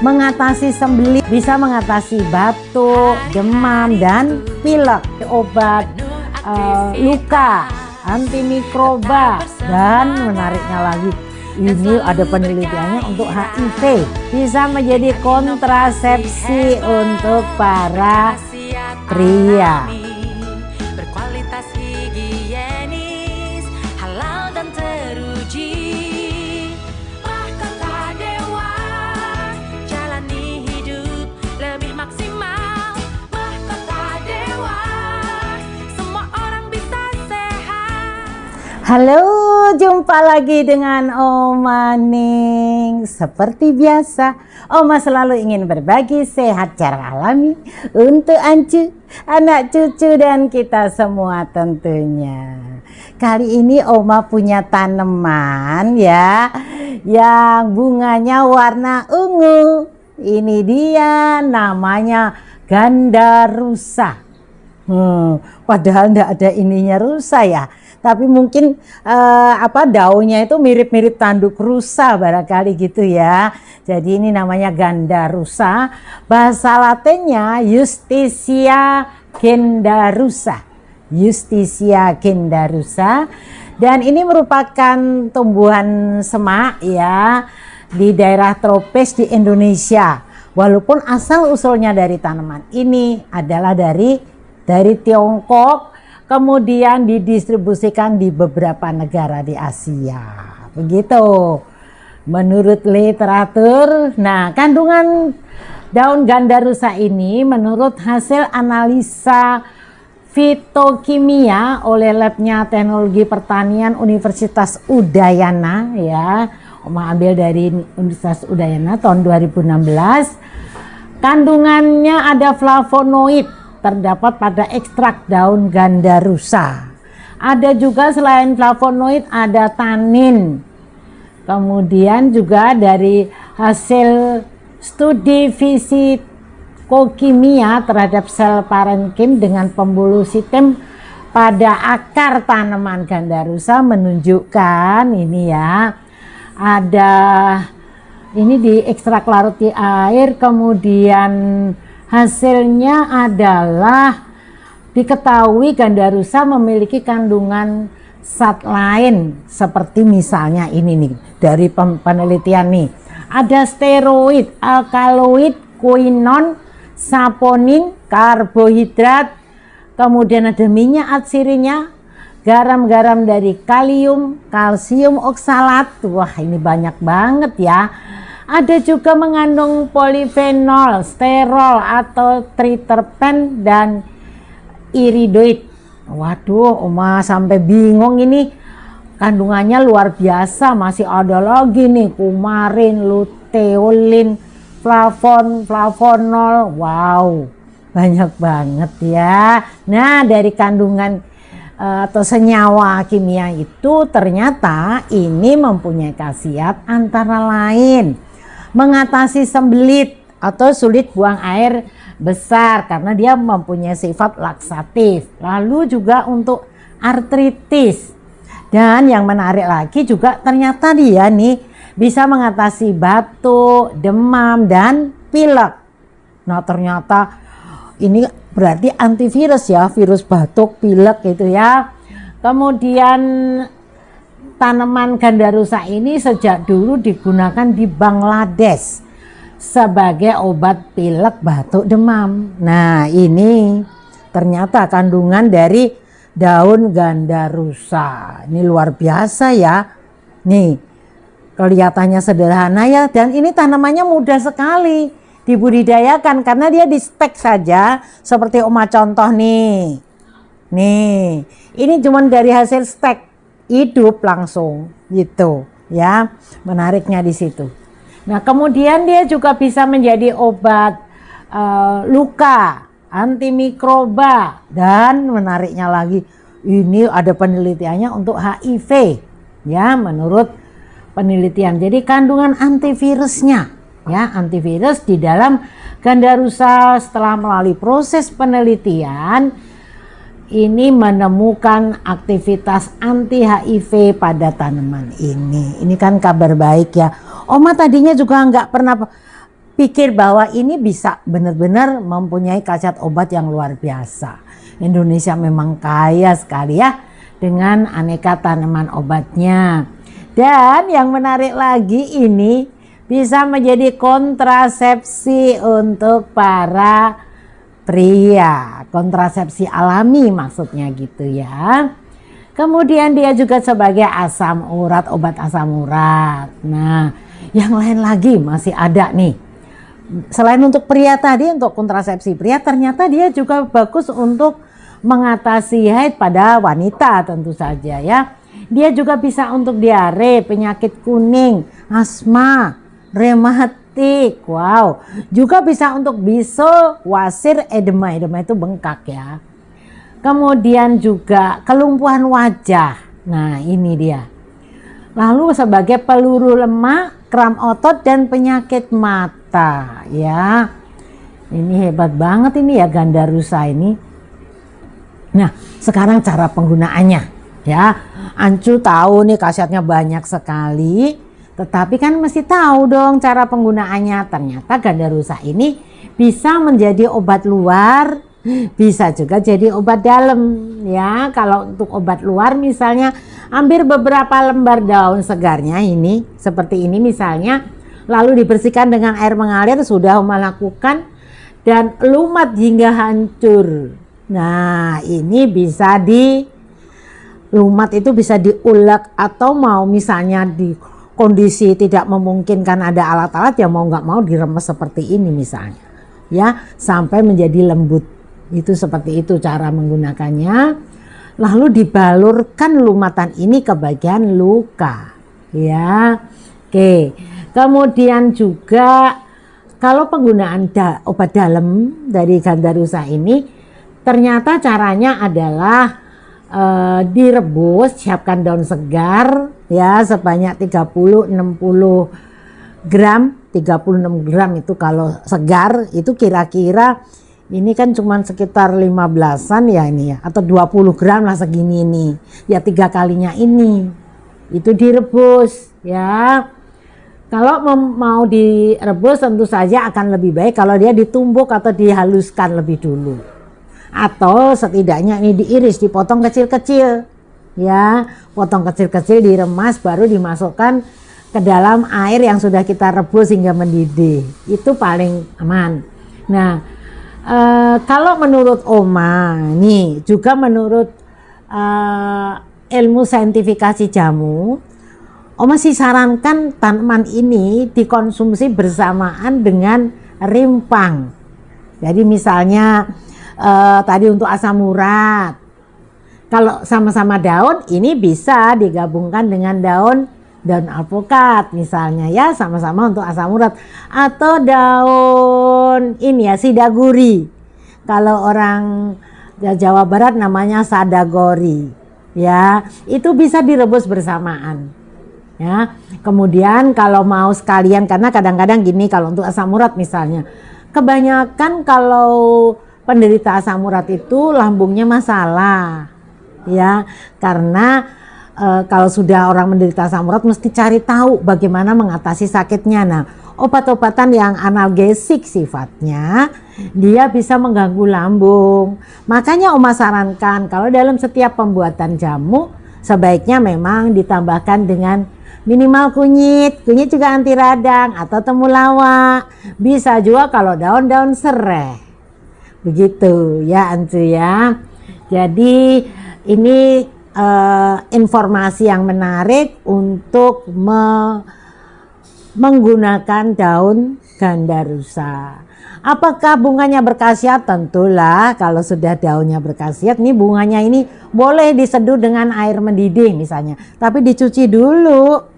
mengatasi sembelit, bisa mengatasi batuk, demam, dan pilek. Obat luka, antimikroba, dan menariknya lagi, ini ada penelitiannya untuk HIV. Bisa menjadi kontrasepsi untuk para pria. Berkualitas higienis, halal dan teruji. Mahkota Dewa, jalani hidup lebih maksimal. Mahkota Dewa, semua orang bisa sehat. Halo, jumpa lagi dengan Oma Ning. Seperti biasa, Oma selalu ingin berbagi sehat secara alami untuk Ancu, anak cucu, dan kita semua tentunya. Kali ini Oma punya tanaman ya, yang bunganya warna ungu. Ini dia, namanya gandarusa. Padahal enggak ada ininya rusa ya, tapi mungkin daunnya itu mirip-mirip tanduk rusa barangkali gitu ya. Jadi ini namanya gandarusa, bahasa Latinnya Justicia gendarusa. Justicia gendarusa, dan ini merupakan tumbuhan semak ya di daerah tropis di Indonesia. Walaupun asal usulnya dari tanaman ini adalah dari Tiongkok, kemudian didistribusikan di beberapa negara di Asia. Begitu menurut literatur. Nah, kandungan daun gandarusa ini menurut hasil analisa fitokimia oleh labnya Teknologi Pertanian Universitas Udayana ya, Oma ambil dari Universitas Udayana tahun 2016. Kandungannya ada flavonoid, terdapat pada ekstrak daun gandarusa. Ada juga selain flavonoid ada tanin. Kemudian juga dari hasil studi fisikokimia terhadap sel parenkim dengan pembuluh sistem pada akar tanaman gandarusa menunjukkan ini ya, ada ini di ekstrak larut di air, kemudian hasilnya adalah diketahui gandarusa memiliki kandungan zat lain seperti misalnya ini nih dari penelitian nih, ada steroid, alkaloid, quinone, saponin, karbohidrat, kemudian ada minyak atsirinya, garam-garam dari kalium, kalsium oksalat. Wah, ini banyak banget ya. Ada juga mengandung polifenol, sterol atau triterpen dan iridoid. Waduh, Oma sampai bingung ini. Kandungannya luar biasa. Masih ada lagi nih kumarin, luteolin, flavonol. Wow, banyak banget ya. Nah, dari kandungan atau senyawa kimia itu ternyata ini mempunyai khasiat antara lain mengatasi sembelit atau sulit buang air besar karena dia mempunyai sifat laksatif. Lalu juga untuk artritis. Dan yang menarik lagi juga ternyata dia nih bisa mengatasi batuk, demam, dan pilek. Nah, ternyata ini berarti antivirus ya, virus batuk, pilek gitu ya. Kemudian tanaman gandarusa ini sejak dulu digunakan di Bangladesh sebagai obat pilek, batuk, demam. Nah, ini ternyata kandungan dari daun gandarusa. Ini luar biasa ya. Nih, kelihatannya sederhana ya, dan ini tanamannya mudah sekali dibudidayakan karena dia di stek saja seperti Oma contoh nih. Nih, ini cuma dari hasil stek hidup langsung gitu ya, menariknya di situ. Nah, kemudian dia juga bisa menjadi obat luka, antimikroba, dan menariknya lagi ini ada penelitiannya untuk HIV ya, menurut penelitian. Jadi kandungan antivirusnya ya, antivirus di dalam gandarusa setelah melalui proses penelitian ini menemukan aktivitas anti HIV pada tanaman ini. Ini kan kabar baik ya. Oma tadinya juga nggak pernah pikir bahwa ini bisa benar-benar mempunyai khasiat obat yang luar biasa. Indonesia memang kaya sekali ya dengan aneka tanaman obatnya. Dan yang menarik lagi, ini bisa menjadi kontrasepsi untuk para pria, kontrasepsi alami maksudnya gitu ya. Kemudian dia juga sebagai asam urat, obat asam urat. Nah, yang lain lagi masih ada nih. Selain untuk pria tadi, untuk kontrasepsi pria, ternyata dia juga bagus untuk mengatasi haid pada wanita tentu saja ya. Dia juga bisa untuk diare, penyakit kuning, asma, rematik, wow. Juga bisa untuk bisul, wasir, edema. Edema itu bengkak ya. Kemudian juga kelumpuhan wajah. Nah, ini dia. Lalu sebagai peluru lemak, kram otot, dan penyakit mata ya. Ini hebat banget ini ya Gandharusa ini. Nah, sekarang cara penggunaannya ya. Ancu tahu nih khasiatnya banyak sekali, tetapi kan mesti tahu dong cara penggunaannya. Ternyata Gandharusa ini bisa menjadi obat luar, bisa juga jadi obat dalam ya. Kalau untuk obat luar misalnya ambil beberapa lembar daun segarnya ini seperti ini misalnya, lalu dibersihkan dengan air mengalir, sudah melakukan dan lumat hingga hancur. Nah, ini bisa lumat itu bisa diulek, atau mau misalnya di kondisi tidak memungkinkan ada alat-alat, ya mau nggak mau diremes seperti ini misalnya ya, sampai menjadi lembut. Itu seperti itu cara menggunakannya. Lalu dibalurkan lumatan ini ke bagian luka ya. Oke, kemudian juga kalau penggunaan obat dalam dari Gandharusa ini, ternyata caranya adalah direbus, siapkan daun segar ya sebanyak 30-60 gram. 36 gram itu kalau segar, itu kira-kira ini kan cuma sekitar 15-an ya ini ya, atau 20 gram lah segini nih ya, 3 kalinya ini itu direbus ya. Kalau mau direbus tentu saja akan lebih baik kalau dia ditumbuk atau dihaluskan lebih dulu, atau setidaknya ini diiris, dipotong kecil-kecil ya, potong kecil-kecil, diremas, baru dimasukkan ke dalam air yang sudah kita rebus hingga mendidih. Itu paling aman. Nah, kalau menurut Oma nih, juga menurut ilmu saintifikasi jamu, Oma sih sarankan tanaman ini dikonsumsi bersamaan dengan rimpang. Jadi misalnya tadi untuk asam urat, kalau sama-sama daun, ini bisa digabungkan dengan daun alpukat misalnya ya, sama-sama untuk asam urat. Atau daun ini ya, sidaguri, kalau orang Jawa Barat namanya sadagori ya, itu bisa direbus bersamaan ya. Kemudian kalau mau sekalian, karena kadang-kadang gini, kalau untuk asam urat misalnya, kebanyakan kalau penderita asam urat itu lambungnya masalah ya, karena kalau sudah orang menderita asam urat mesti cari tahu bagaimana mengatasi sakitnya. Nah, obat-obatan yang analgesik sifatnya, dia bisa mengganggu lambung. Makanya Oma sarankan kalau dalam setiap pembuatan jamu sebaiknya memang ditambahkan dengan minimal kunyit juga anti radang, atau temulawak, bisa juga kalau daun-daun serai. Begitu ya Ancu ya. Jadi ini informasi yang menarik untuk menggunakan daun Gandharusa. Apakah bunganya berkhasiat? Tentulah kalau sudah daunnya berkhasiat. Nih bunganya ini boleh diseduh dengan air mendidih misalnya, tapi dicuci dulu.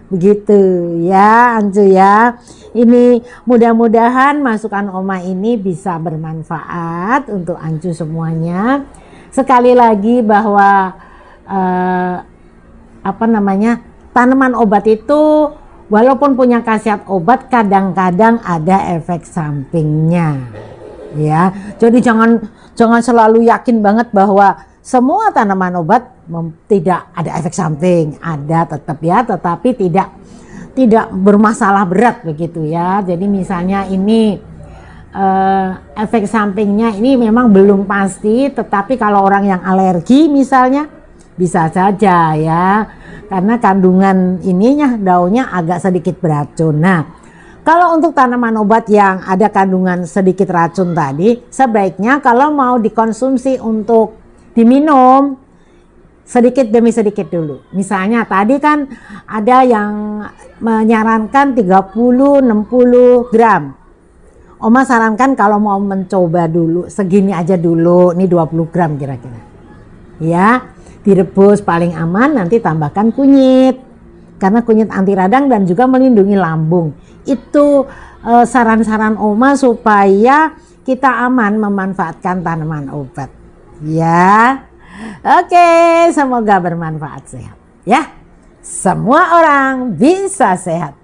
Begitu ya Ancu ya. Ini mudah-mudahan masukan Oma ini bisa bermanfaat untuk Ancu semuanya. Sekali lagi bahwa tanaman obat itu walaupun punya khasiat obat, kadang-kadang ada efek sampingnya ya. Jadi jangan selalu yakin banget bahwa semua tanaman obat tidak ada efek samping. Ada tetap ya, tetapi tidak bermasalah berat begitu ya. Jadi misalnya ini efek sampingnya ini memang belum pasti, tetapi kalau orang yang alergi misalnya bisa saja ya, karena kandungan ininya daunnya agak sedikit beracun. Nah, kalau untuk tanaman obat yang ada kandungan sedikit racun tadi, sebaiknya kalau mau dikonsumsi untuk diminum sedikit demi sedikit dulu. Misalnya tadi kan ada yang menyarankan 30-60 gram. Oma sarankan kalau mau mencoba dulu segini aja dulu, ini 20 gram kira-kira. Ya, direbus paling aman, nanti tambahkan kunyit. Karena kunyit anti radang dan juga melindungi lambung. Itu saran-saran Oma supaya kita aman memanfaatkan tanaman obat. Ya. Oke, semoga bermanfaat, sehat. Ya. Semua orang bisa sehat.